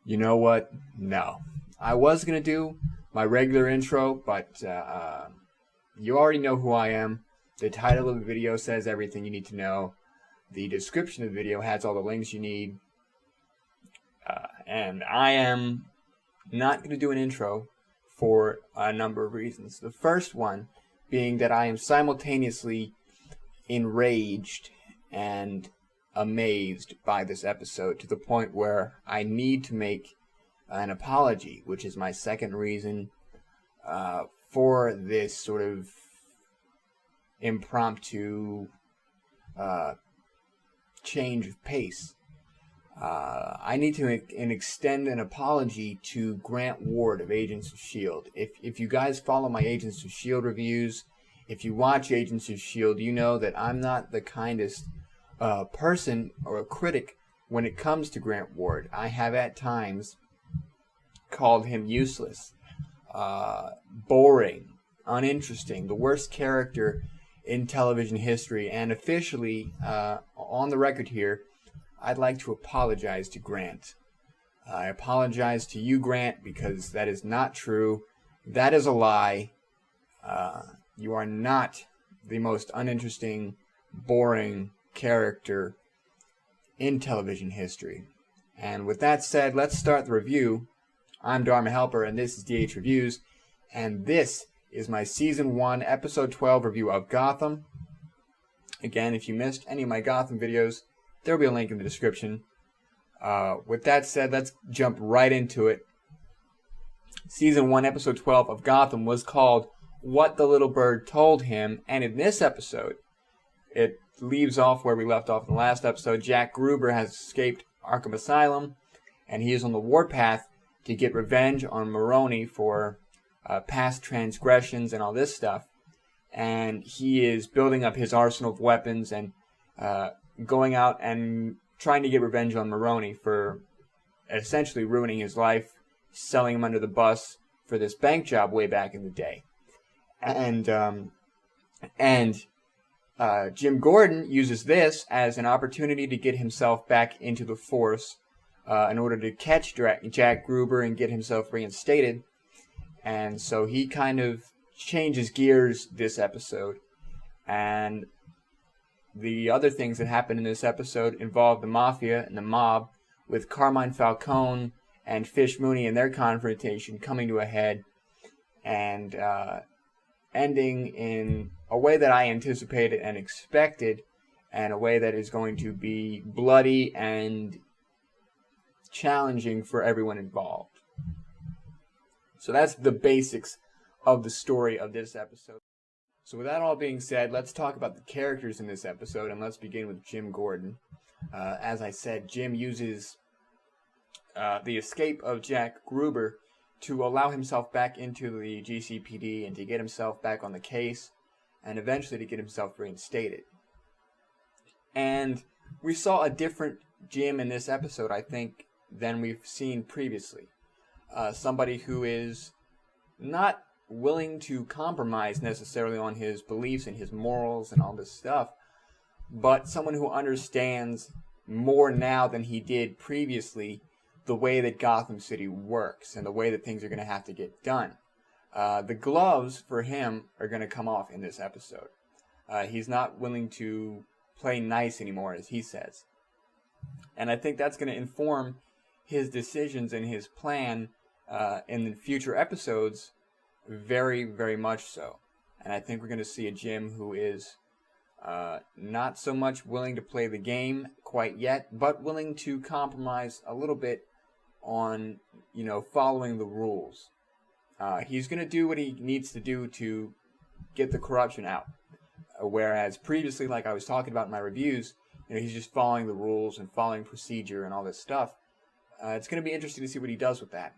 You know what? No. I was going to do my regular intro, but you already know who I am. The title of the video says everything you need to know. The description of the video has all the links you need. And I am not going to do an intro for a number of reasons. The first one being that I am simultaneously enraged and amazed by this episode to the point where I need to make an apology, which is my second reason for this sort of impromptu change of pace. I need to extend an apology to Grant Ward of Agents of S.H.I.E.L.D. If you guys follow my Agents of S.H.I.E.L.D. reviews, if you watch Agents of S.H.I.E.L.D., you know that I'm not the kindest person or a critic when it comes to Grant Ward. I have at times called him useless, boring, uninteresting, the worst character in television history, and officially, on the record here, I'd like to apologize to Grant. I apologize to you, Grant, because that is not true. That is a lie. You are not the most uninteresting, boring character in television history. And with that said, let's start the review. I'm Dharma Helper, and this is DH Reviews, and this is my Season 1, Episode 12 review of Gotham. Again, if you missed any of my Gotham videos, there will be a link in the description. With that said, let's jump right into it. Season 1, Episode 12 of Gotham was called What the Little Bird Told Him, and in this episode, it leaves off where we left off in the last episode. Jack Gruber has escaped Arkham Asylum, and he is on the warpath to get revenge on Maroni for past transgressions and all this stuff. And he is building up his arsenal of weapons and going out and trying to get revenge on Maroni for essentially ruining his life, selling him under the bus for this bank job way back in the day. And Jim Gordon uses this as an opportunity to get himself back into the force in order to catch Jack Gruber and get himself reinstated. And so he kind of changes gears this episode. And the other things that happen in this episode involve the Mafia and the mob, with Carmine Falcone and Fish Mooney and their confrontation coming to a head and ending in a way that I anticipated and expected, and a way that is going to be bloody and challenging for everyone involved. So that's the basics of the story of this episode. So with that all being said, let's talk about the characters in this episode, and let's begin with Jim Gordon. As I said, Jim uses the escape of Jack Gruber to allow himself back into the GCPD and to get himself back on the case, and eventually to get himself reinstated. And we saw a different Jim in this episode, I think, than we've seen previously. Somebody who is not willing to compromise necessarily on his beliefs and his morals and all this stuff, but someone who understands more now than he did previously the way that Gotham City works and the way that things are going to have to get done. The gloves for him are going to come off in this episode. He's not willing to play nice anymore, as he says. And I think that's going to inform his decisions and his plan in the future episodes very, very much so. And I think we're going to see a Jim who is not so much willing to play the game quite yet, but willing to compromise a little bit on, following the rules. He's going to do what he needs to do to get the corruption out. Whereas previously, like I was talking about in my reviews, he's just following the rules and following procedure and all this stuff. It's going to be interesting to see what he does with that.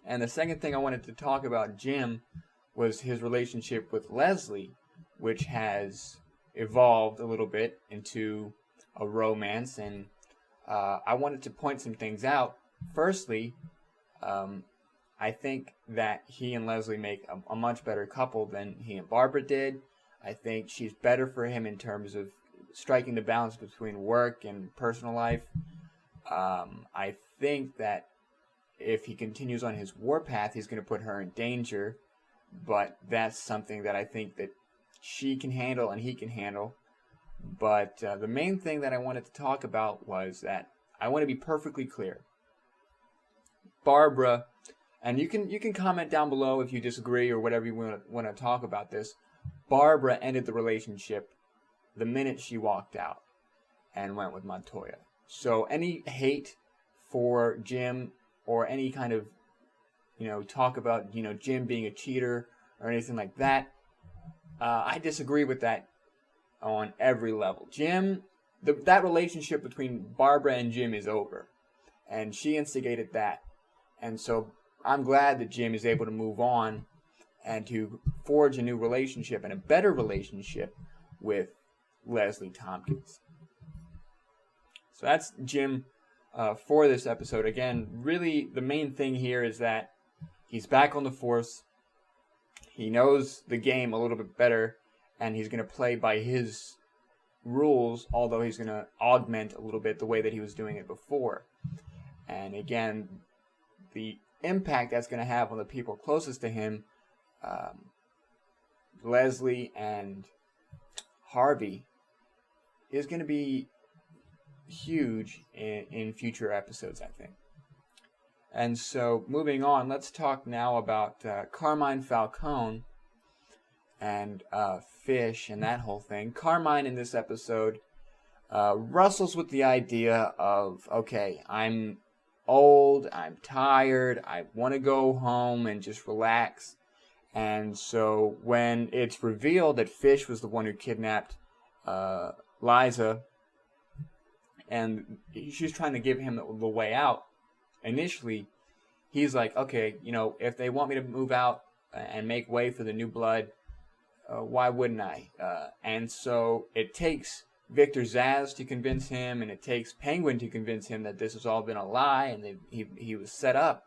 And the second thing I wanted to talk about Jim was his relationship with Leslie, which has evolved a little bit into a romance. And I wanted to point some things out. Firstly, I think that he and Leslie make a much better couple than he and Barbara did. I think she's better for him in terms of striking the balance between work and personal life. I think that if he continues on his warpath, he's going to put her in danger. But that's something that I think that she can handle and he can handle. But the main thing that I wanted to talk about was that I want to be perfectly clear. Barbara, and you can comment down below if you disagree or whatever you want to talk about this. Barbara ended the relationship the minute she walked out and went with Montoya. So any hate for Jim or any kind of, talk about, Jim being a cheater or anything like that, I disagree with that on every level. Jim, that relationship between Barbara and Jim is over, and she instigated that. And so I'm glad that Jim is able to move on and to forge a new relationship and a better relationship with Leslie Tompkins. So that's Jim for this episode. Again, really the main thing here is that he's back on the force. He knows the game a little bit better, and he's going to play by his rules, although he's going to augment a little bit the way that he was doing it before. And again, the impact that's going to have on the people closest to him, Leslie and Harvey, is going to be huge in future episodes, I think. And so, moving on, let's talk now about Carmine Falcone and Fish and that whole thing. Carmine in this episode wrestles with the idea of, okay, I'm old, I'm tired, I want to go home and just relax. And so when it's revealed that Fish was the one who kidnapped Liza, and she's trying to give him the way out, initially he's like, okay, if they want me to move out and make way for the new blood, why wouldn't I? And so it takes Victor Zsasz to convince him, and it takes Penguin to convince him that this has all been a lie, and he was set up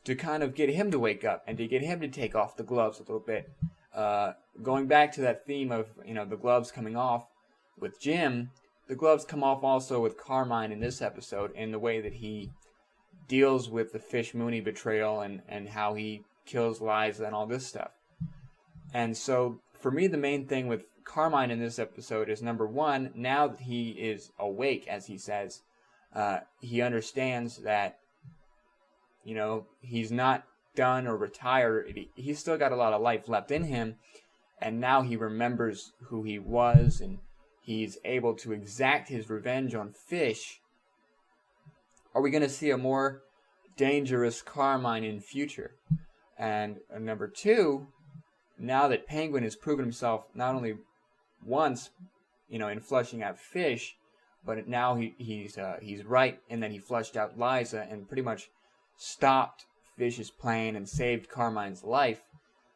to kind of get him to wake up and to get him to take off the gloves a little bit. Going back to that theme of the gloves coming off with Jim, the gloves come off also with Carmine in this episode in the way that he deals with the Fish Mooney betrayal and how he kills Liza and all this stuff. And so for me, the main thing with Carmine in this episode is, number one, now that he is awake, as he says, he understands that, he's not done or retired. He's still got a lot of life left in him, and now he remembers who he was, and he's able to exact his revenge on Fish. Are we going to see a more dangerous Carmine in future? And number two, now that Penguin has proven himself not only once, in flushing out Fish, but now he's right in that he flushed out Liza and pretty much stopped Fish's plan and saved Carmine's life.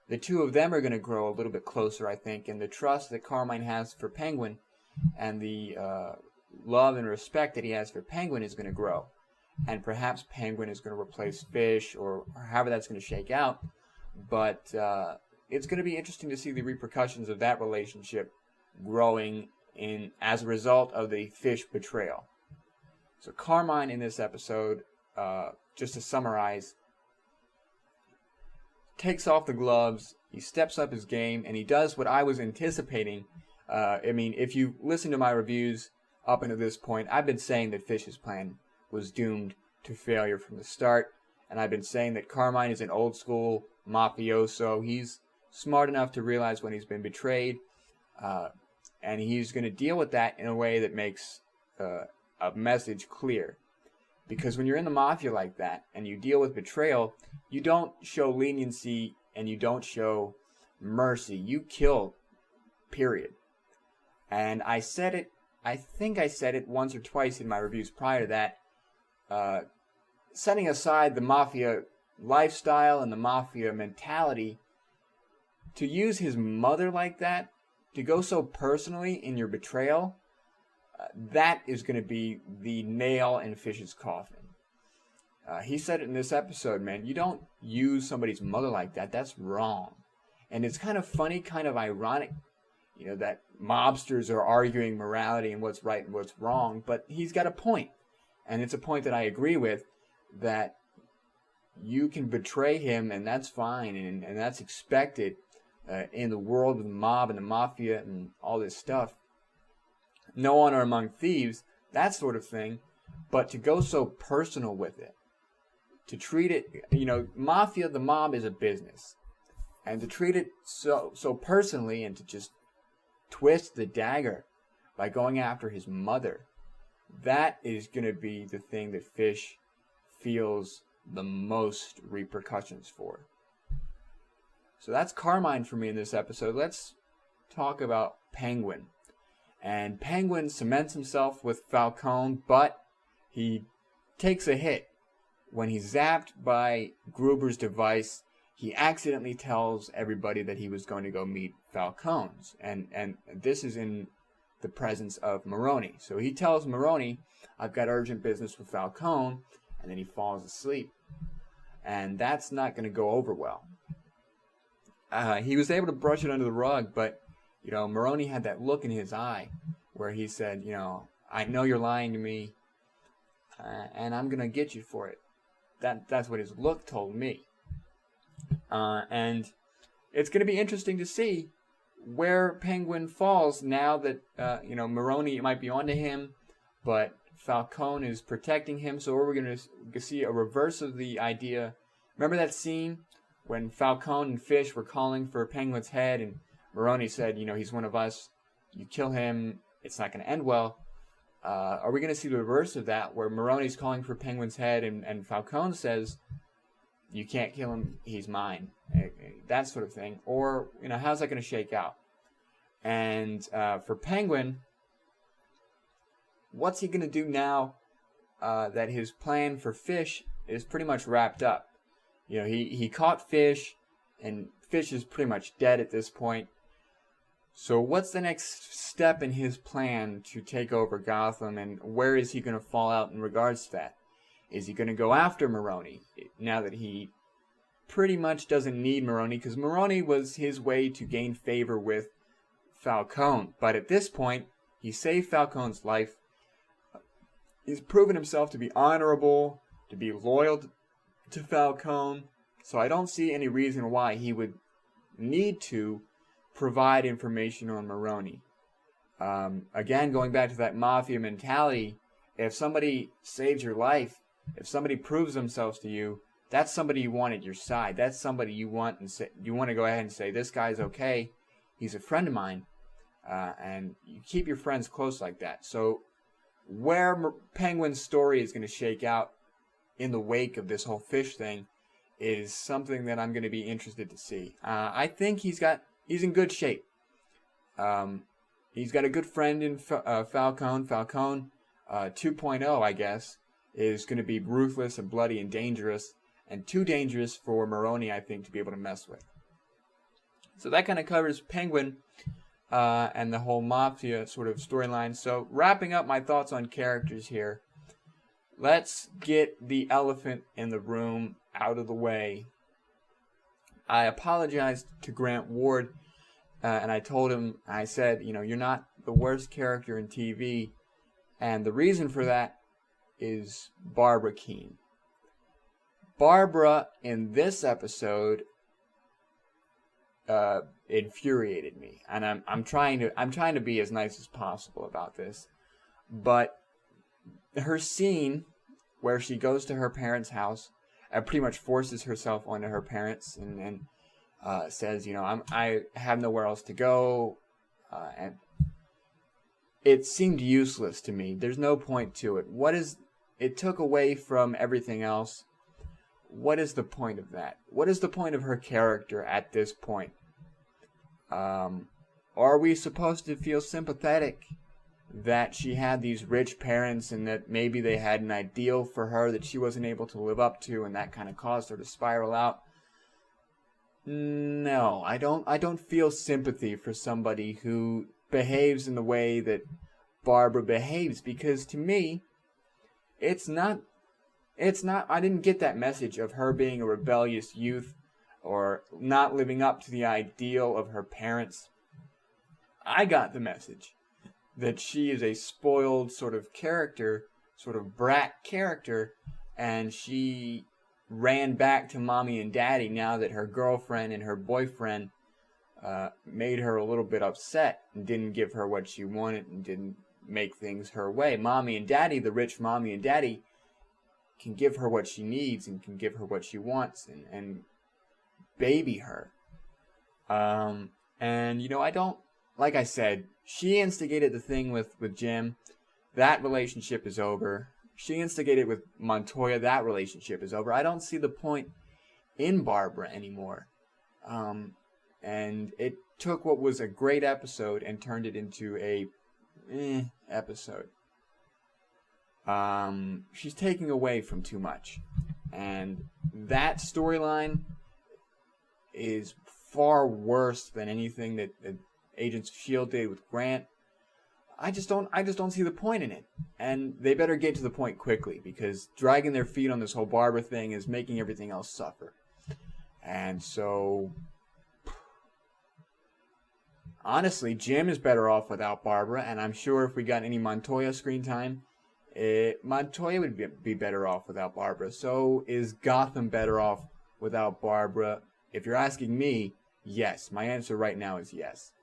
The two of them are going to grow a little bit closer, I think, and the trust that Carmine has for Penguin and the love and respect that he has for Penguin is going to grow. And perhaps Penguin is going to replace Fish, or however that's going to shake out. But it's going to be interesting to see the repercussions of that relationship growing as a result of the Fish betrayal. So Carmine in this episode, just to summarize, takes off the gloves, he steps up his game, and he does what I was anticipating. If you listen to my reviews up until this point, I've been saying that Fish's plan was doomed to failure from the start, and I've been saying that Carmine is an old school mafioso. He's smart enough to realize when he's been betrayed, and he's going to deal with that in a way that makes a message clear. Because when you're in the mafia like that and you deal with betrayal, you don't show leniency and you don't show mercy. You kill, period. And I think I said it once or twice in my reviews prior to that, setting aside the mafia lifestyle and the mafia mentality, to use his mother like that, to go so personally in your betrayal, that is going to be the nail in Fish's coffin. He said it in this episode, man, you don't use somebody's mother like that. That's wrong. And it's kind of funny, kind of ironic, that mobsters are arguing morality and what's right and what's wrong, but he's got a point. And it's a point that I agree with, that you can betray him, and that's fine, and that's expected in the world of the mob and the mafia and all this stuff. No honor among thieves, that sort of thing. But to go so personal with it, to treat it, mafia, the mob is a business. And to treat it so personally, and to just twist the dagger by going after his mother, that is going to be the thing that Fish feels the most repercussions for. So that's Carmine for me in this episode. Let's talk about Penguin. And Penguin cements himself with Falcone, but he takes a hit. When he's zapped by Gruber's device, he accidentally tells everybody that he was going to go meet Falcone's. And this is in the presence of Maroni. So he tells Maroni, I've got urgent business with Falcone, and then he falls asleep. And that's not going to go over well. He was able to brush it under the rug, but, Maroni had that look in his eye where he said, I know you're lying to me, and I'm going to get you for it. That's what his look told me. And it's going to be interesting to see where Penguin falls now that, Maroni might be onto him, but Falcone is protecting him. So we're going to see a reverse of the idea. Remember that scene when Falcone and Fish were calling for Penguin's head, and Maroni said, he's one of us. You kill him, it's not going to end well. Are we going to see the reverse of that, where Maroni's calling for Penguin's head, and Falcone says, you can't kill him, he's mine, that sort of thing? Or, how's that going to shake out? And for Penguin, what's he going to do now that his plan for Fish is pretty much wrapped up? He caught Fish, and Fish is pretty much dead at this point. So what's the next step in his plan to take over Gotham, and where is he going to fall out in regards to that? Is he going to go after Maroni now that he pretty much doesn't need Maroni, because Maroni was his way to gain favor with Falcone? But at this point, he saved Falcone's life. He's proven himself to be honorable, to be loyal to Falcone. So I don't see any reason why he would need to provide information on Maroni. Again, going back to that mafia mentality, if somebody saves your life, if somebody proves themselves to you, that's somebody you want at your side. That's somebody you want to go ahead and say, this guy's okay, he's a friend of mine, and you keep your friends close like that. So where Penguin's story is going to shake out in the wake of this whole Fish thing is something that I'm going to be interested to see. I think he's in good shape. He's got a good friend in Falcone. Falcone 2.0, I guess, is going to be ruthless and bloody and dangerous, and too dangerous for Maroni, I think, to be able to mess with. So that kind of covers Penguin and the whole mafia sort of storyline. So wrapping up my thoughts on characters here, let's get the elephant in the room out of the way. I apologized to Grant Ward, and I told him, I said, you're not the worst character in TV, and the reason for that is Barbara Keene. Barbara in this episode infuriated me, and I'm trying to be as nice as possible about this, but her scene where she goes to her parents' house and pretty much forces herself onto her parents and says, I have nowhere else to go, and it seemed useless to me. There's no point to it. It took away from everything else. What is the point of that? What is the point of her character at this point? Are we supposed to feel sympathetic that she had these rich parents and that maybe they had an ideal for her that she wasn't able to live up to, and that kind of caused her to spiral out? No, I don't feel sympathy for somebody who behaves in the way that Barbara behaves, because to me, it's not, I didn't get that message of her being a rebellious youth or not living up to the ideal of her parents. I got the message that she is a spoiled sort of character sort of brat character, and she ran back to mommy and daddy now that her girlfriend and her boyfriend made her a little bit upset and didn't give her what she wanted and didn't make things her way. Mommy and daddy, the rich mommy and daddy, can give her what she needs and can give her what she wants and baby her. And, you know, I don't, like I said, she instigated the thing with Jim. That relationship is over. She instigated with Montoya. That relationship is over. I don't see the point in Barbara anymore. And it took what was a great episode and turned it into a episode. She's taking away from too much. And that storyline is far worse than anything that Agents of S.H.I.E.L.D. did with Grant. I just don't see the point in it. And they better get to the point quickly, because dragging their feet on this whole Barbara thing is making everything else suffer. And so, honestly, Jim is better off without Barbara, and I'm sure if we got any Montoya screen time, Montoya would be better off without Barbara. So is Gotham better off without Barbara? If you're asking me, yes. My answer right now is yes.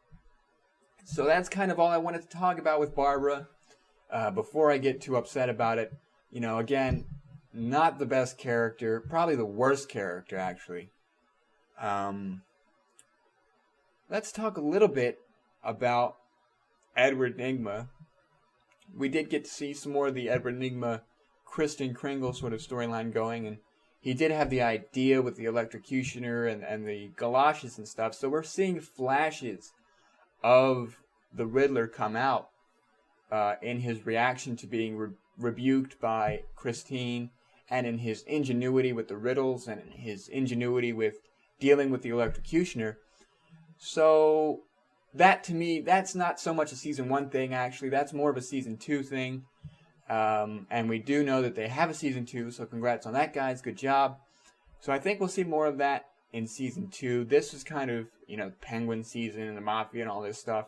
So that's kind of all I wanted to talk about with Barbara. Before I get too upset about it, you know, again, not the best character, probably the worst character, actually. Let's talk a little bit about Edward Nygma. We did get to see some more of the Edward Nygma, Kristen Kringle sort of storyline going, and he did have the idea with the electrocutioner and the galoshes and stuff, so we're seeing flashes of the Riddler come out in his reaction to being rebuked by Christine, and in his ingenuity with the riddles, and in his ingenuity with dealing with the electrocutioner. So that, to me, that's not so much a Season 1 thing, actually. That's more of a Season 2 thing. And we do know that they have a Season 2, so congrats on that, guys. Good job. So I think we'll see more of that in Season 2. This is kind of, you know, Penguin season and the Mafia and all this stuff.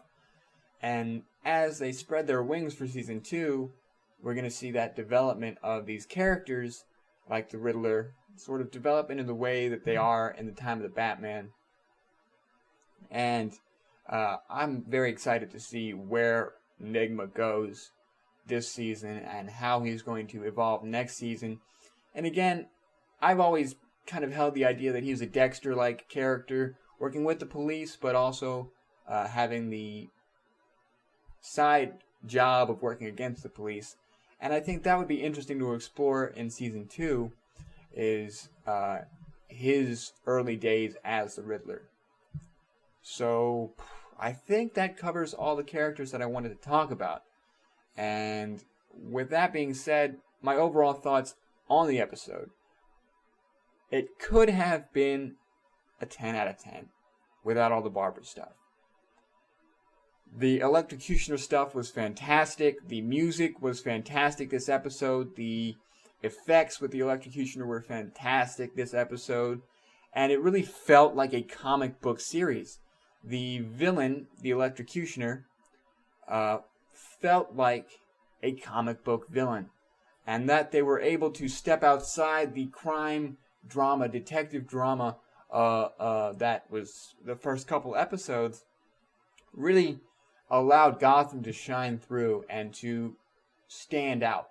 And as they spread their wings for Season 2, we're going to see that development of these characters, like the Riddler, sort of develop into the way that they are in the time of the Batman. And I'm very excited to see where Nygma goes this season and how he's going to evolve next season. And again, I've always kind of held the idea that he's a Dexter-like character, working with the police, but also having the side job of working against the police. And I think that would be interesting to explore in Season 2, is his early days as the Riddler. So I think that covers all the characters that I wanted to talk about. And with that being said, my overall thoughts on the episode. It could have been a 10 out of 10 without all the Barbara stuff. The electrocutioner stuff was fantastic. The music was fantastic this episode. The effects with the electrocutioner were fantastic this episode. And it really felt like a comic book series. The villain, the electrocutioner, felt like a comic book villain. And that they were able to step outside the crime drama, detective drama that was the first couple episodes, really allowed Gotham to shine through and to stand out.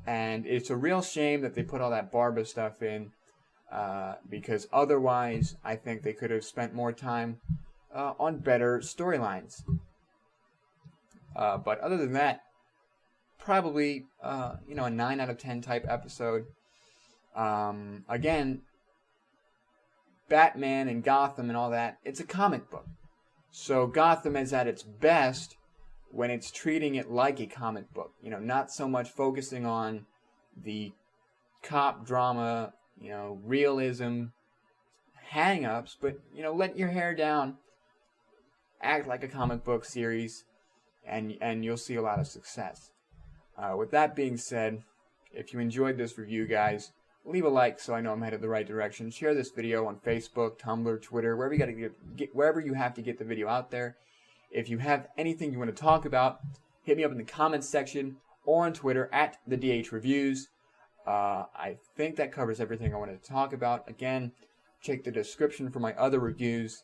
And it's a real shame that they put all that Barbara stuff in, because otherwise I think they could have spent more time on better storylines. But other than that, probably a 9 out of 10 type episode. Again, Batman and Gotham and all that, it's a comic book. So Gotham is at its best when it's treating it like a comic book. You know, not so much focusing on the cop drama, realism, hang-ups, but, let your hair down, act like a comic book series, and you'll see a lot of success. With that being said, if you enjoyed this review, guys, leave a like so I know I'm headed the right direction. Share this video on Facebook, Tumblr, Twitter, wherever you have to get the video out there. If you have anything you want to talk about, hit me up in the comments section. or on Twitter at the DH Reviews. I think that covers everything I wanted to talk about. Again, check the description for my other reviews,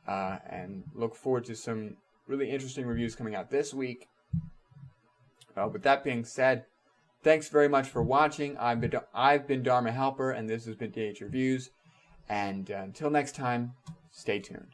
and look forward to some really interesting reviews coming out this week. With that being said, thanks very much for watching. I've been Dharma Halper, and this has been DH Reviews. And until next time, stay tuned.